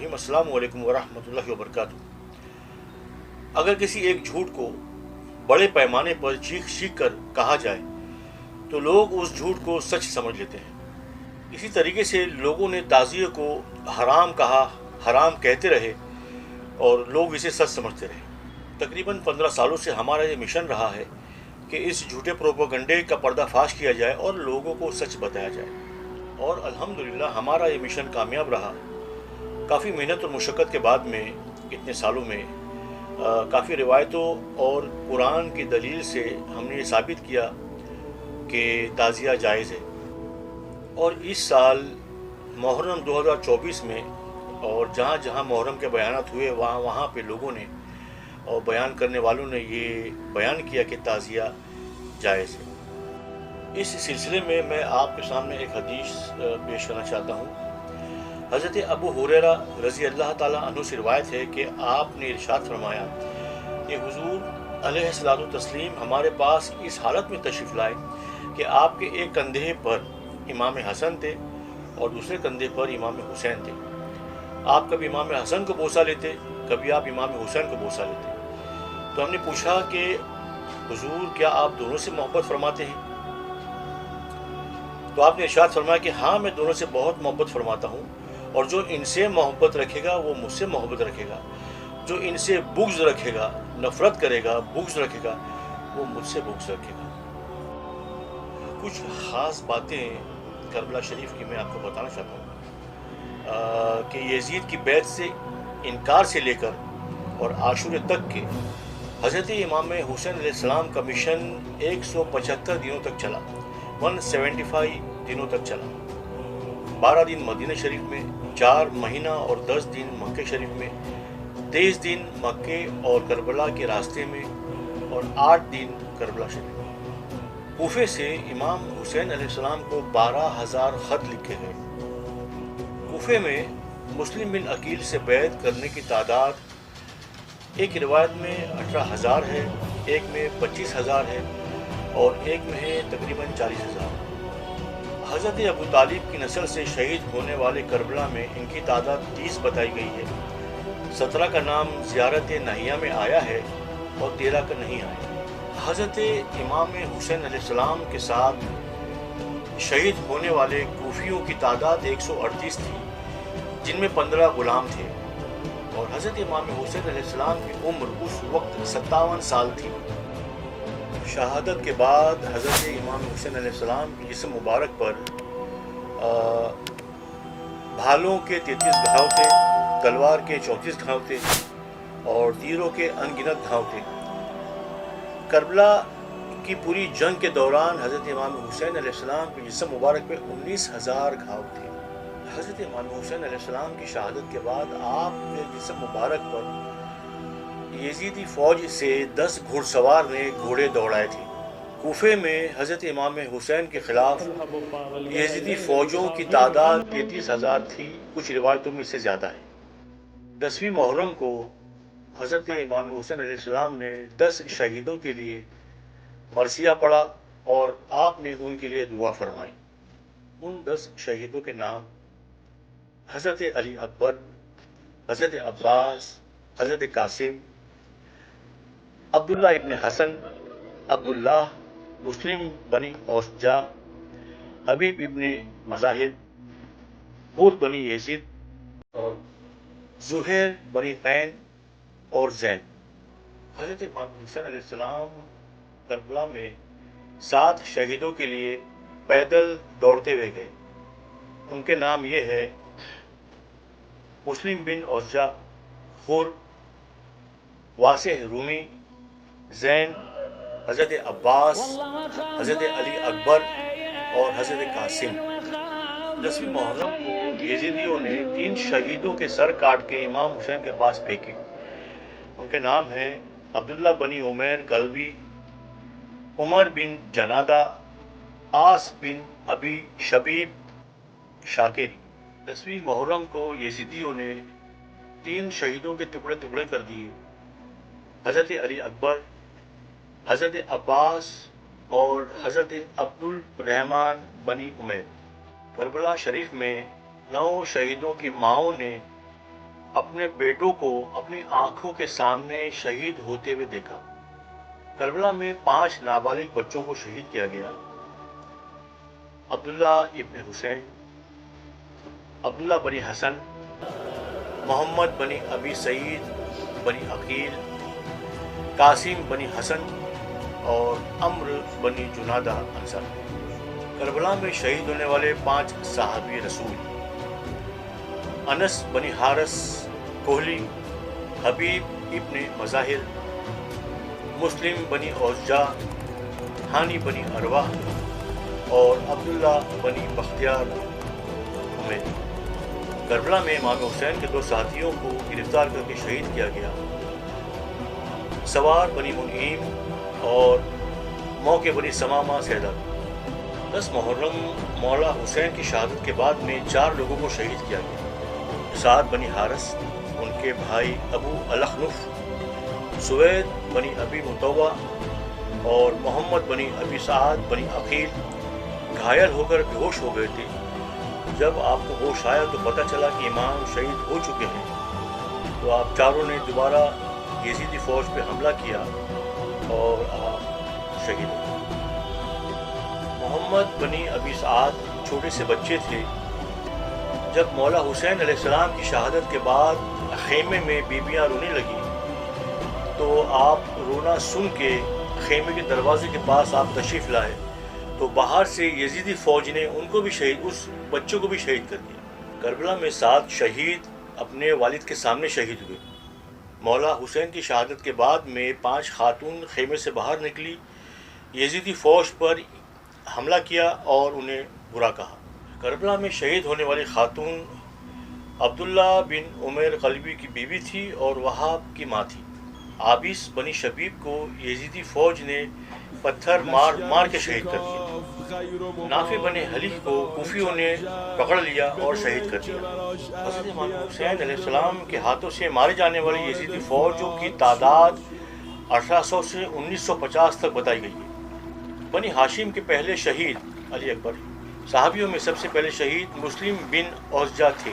रहीम। अस्सलाम वालेकुम वरहमतुल्लाहि वबरकातुहू। अगर किसी एक झूठ को बड़े पैमाने पर चीख चीख कर कहा जाए तो लोग उस झूठ को सच समझ लेते हैं। इसी तरीके से लोगों ने ताज़िए को हराम कहा, हराम कहते रहे और लोग इसे सच समझते रहे। तकरीबन 15 सालों से हमारा ये मिशन रहा है कि इस झूठे प्रोपेगेंडे का पर्दाफाश किया जाए और लोगों को सच बताया जाए, और अल्हम्दुलिल्लाह हमारा ये मिशन कामयाब रहा। काफ़ी मेहनत और मुशक्क़त के बाद में इतने सालों में काफ़ी रिवायतों और कुरान की दलील से हमने ये साबित किया कि ताज़िया जायज़ है। और इस साल मुहर्रम 2024 में और जहाँ जहाँ मुहर्रम के बयानात हुए वहाँ वहाँ पे लोगों ने और बयान करने वालों ने ये बयान किया कि ताज़िया जायज़ है। इस सिलसिले में मैं आपके सामने एक हदीस पेश करना चाहता हूँ। हज़रत अबू हुरैरा रज़ी अल्लाह ताला अन्हु से रिवायत है कि आपने इरशाद फरमाया कि हुज़ूर अलैहिस्सलातु तस्लीम हमारे पास इस हालत में तशरीफ़ लाए कि आपके एक कंधे पर इमाम हसन थे और दूसरे कंधे पर इमाम हुसैन थे। आप कभी इमाम हसन को बोसा लेते, कभी आप इमाम हुसैन को बोसा लेते। तो हमने पूछा कि हुज़ूर क्या आप दोनों से मोहब्बत फरमाते हैं? तो आपने इरशाद फरमाया कि हाँ, मैं दोनों से बहुत मोहब्बत फरमाता हूँ, और जो इनसे मोहब्बत रखेगा वो मुझसे मोहब्बत रखेगा, जो इनसे बुग़्ज़ रखेगा, नफ़रत करेगा, बुग़्ज़ रखेगा, वो मुझसे बुग़्ज़ रखेगा। कुछ ख़ास बातें करबला शरीफ की मैं आपको बताना चाहता हूँ कि यजीद की बैत से इनकार से लेकर और आशूरे तक के हज़रत इमाम हुसैन अलैहिस्सलाम का मिशन 175 दिनों तक चला, 175 दिनों तक चला। 12 दिन मदीना शरीफ में, 4 महीना और 10 दिन मक्के शरीफ में, 23 दिन मक्के और करबला के रास्ते में और 8 दिन करबला शरीफ में। कूफे से इमाम हुसैन अलैहिस्सलाम को 12,000 ख़त लिखे गए। कूफे में मुस्लिम बिन अकील से बैत करने की तादाद एक रिवायत में 18,000 है, एक में 25,000 है और एक में है तकरीबन 40,000। हज़रत अबू तालिब की नस्ल से शहीद होने वाले करबला में इनकी तादाद 30 बताई गई है। 17 का नाम ज़ियारत नहिया में आया है और 13 का नहीं आया। हज़रत इमाम हुसैन अलैहिस्सलाम के साथ शहीद होने वाले कूफियों की तादाद 138 थी, जिनमें 15 ग़ुलाम थे, और हज़रत इमाम हुसैन अलैहिस्सलाम की उम्र उस वक्त 57 साल थी। शहादत के बाद हज़रत इमाम हुसैन अलैहिस्सलाम की जिस्म मुबारक पर भालों के 33 घाव थे, तलवार के 34 घाव थे और तीरों के अनगिनत घाव थे। करबला की पूरी जंग के दौरान हज़रत इमाम हुसैन अलैहिस्सलाम की जिस्म मुबारक पे 19,000 घाव थे। हज़रत इमाम हुसैन अलैहिस्सलाम की शहादत के बाद आपके जिस्म मुबारक पर यजीदी फ़ौज से 10 घुड़सवार ने घोड़े दौड़ाए थे। कूफे में हज़रत इमाम हुसैन के ख़िलाफ़ यजीदी फ़ौजों की तादाद 33,000 थी, कुछ रिवायतों में इससे ज़्यादा है। 10वीं मुहर्रम को हज़रत इमाम हुसैन अलैहिस्सलाम ने 10 शहीदों के लिए मरसिया पढ़ा और आपने उनके लिए दुआ फरमाई। उन 10 शहीदों के नाम हज़रत अली अकबर, हज़रत अब्बास, हज़रत कासिम, अब्दुल्ला इब्न हसन, अब्दुल्लाह, मुस्लिम बनी औसजा, हबीब इब्न मज़ाहिद, हूर बनी यजीद और ज़ुहैर बनी कैन और ज़ैन। हज़रत इमाम हुसैन अलैहिस्सलाम करबला में 7 शहीदों के लिए पैदल दौड़ते हुए गए। उनके नाम ये है: मुस्लिम बिन औसजा, हुर, वासे रूमी, ज़ैन, हज़रत अब्बास, हज़रत अली अकबर और हज़रत कासिम। 10वीं मुहर्रम को यजीदियों ने 3 शहीदों के सर काट के इमाम हुसैन के पास फेंके। उनके नाम हैं अब्दुल्ला बनी उमैर कल्बी, उमर बिन जनादा, आस बिन अबी शबीब शाकिरी। 10वीं मुहर्रम को यजीदियों ने 3 शहीदों के टुकड़े टुकड़े कर दिए: हज़रत अली अकबर, हज़रत अब्बास और हज़रत अब्दुल रहमान बनी उमैर। करबला शरीफ में 9 शहीदों की माओं ने اپنے بیٹوں کو اپنی آنکھوں کے سامنے شہید ہوتے ہوئے دیکھا۔ کربلا میں 5 نابالغ بچوں کو شہید کیا گیا۔ عبداللہ ابن حسین، عبداللہ بنی حسن، محمد بنی ابی سعید بنی عقیل، قاسم بنی حسن اور عمر بنی جنادہ انصار۔ کربلا میں شہید ہونے والے 5 صحابی رسول: انس بنی حارث کوہلی، حبیب ابن مظاہر، مسلم بنی اوزجا، ہانی بنی ارواح اور عبداللہ بنی بختیار حمیدی۔ کربلا میں امام حسین کے 2 ساتھیوں کو گرفتار کر کے شہید کیا گیا: سوار بنی منعیم اور موقع بنی سمامہ سیدہ۔ 10 محرم مولا حسین کی شہادت کے بعد میں 4 لوگوں کو شہید کیا گیا: سعد بنی حارث، ان کے بھائی ابو الاخنف، سوید بنی ابی مطوع اور محمد بنی ابی سعد بنی عقیل گھائل ہو کر بے ہوش ہو گئے تھے۔ جب آپ کو ہوش آیا تو پتہ چلا کہ امام شہید ہو چکے ہیں، تو آپ چاروں نے دوبارہ یزیدی فوج پہ حملہ کیا اور آپ شہید ہو گئے۔ محمد بنی ابی سعد چھوٹے سے بچے تھے۔ جب مولا حسین علیہ السلام کی شہادت کے بعد خیمے میں بیویاں رونے لگی تو آپ رونا سن کے خیمے کے دروازے کے پاس آپ تشریف لائے، تو باہر سے یزیدی فوج نے ان کو بھی شہید، اس بچوں کو بھی شہید کر دیا۔ کربلا میں 7 شہید اپنے والد کے سامنے شہید ہوئے۔ مولا حسین کی شہادت کے بعد میں 5 خاتون خیمے سے باہر نکلی، یزیدی فوج پر حملہ کیا اور انہیں برا کہا۔ کربلا میں شہید ہونے والی خاتون عبداللہ بن عمیر قلبی کی بیوی تھی اور وہاب کی ماں تھی۔ عابس بنی شبیب کو یزیدی فوج نے پتھر مار کے شہید کر دیا۔ نافع بن حلیق کو کوفیوں نے پکڑ لیا اور شہید کر دیا۔ حضرت امام حسین علیہ السلام کے ہاتھوں سے مارے جانے والی یزیدی فوجوں کی تعداد 1800 سے 1950 تک بتائی گئی ہے۔ بنی ہاشم کے پہلے شہید علی اکبر۔ صحابیوں میں سب سے پہلے شہید مسلم بن اوزجا تھے۔